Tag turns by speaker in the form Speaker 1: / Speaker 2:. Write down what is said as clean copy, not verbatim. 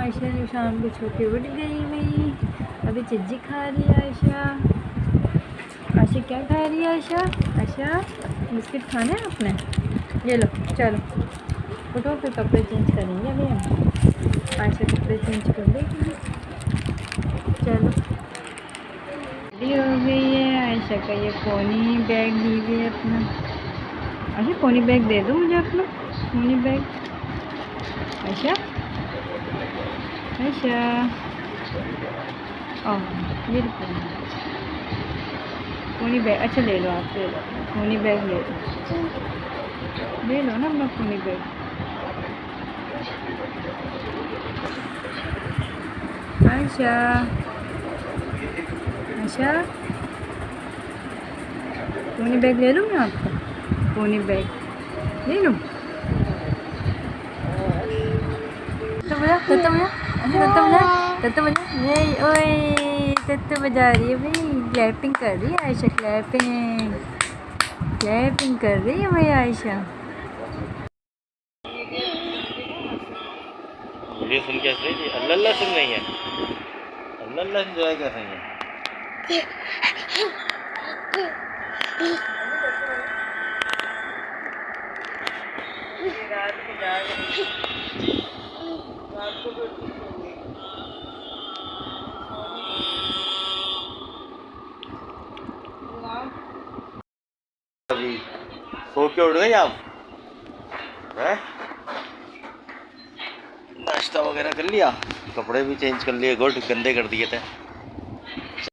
Speaker 1: आयशा जो शाम को छो के उठ गई नहीं, अभी चिज्जी खा रही है आयशा। आयशा क्या खा रही है आयशा? आयशा बिस्किट खाने हैं आपने? ये लो, चलो उठो, फिर कपड़े चेंज करेंगे अभी हम। आयशा कपड़े चेंज कर देगी। चलो रेडी हो गई है आयशा का ये पोनी बैग ली हुई है अपना। आयशा पोनी बैग दे दो मुझे अपना पोनी बैग। आयशा आयशा ये पोनी बैग, अच्छा ले लो, आप ले लो पोनी बैग, ले लो ना अपना pony bag. Ayesha Ayesha pony bag ले लूँ मैं आपका? पोनी बैग ले लूँ? तत्तो बजा ये, ओए तत्तो बजा रही है भाई, क्लैपिंग कर रही है आयशा, क्लैपिंग कर रही है भाई आयशा।
Speaker 2: वीडियो सुन के हंस रही है, अल्लाह अल्लाह सुन रही है, अल्लाह अल्लाह एंजॉय कर रही है। अभी सो के उठ गई आप? नाश्ता वगैरह कर लिया, कपड़े भी चेंज कर लिए, गुड, गंदे कर दिए थे।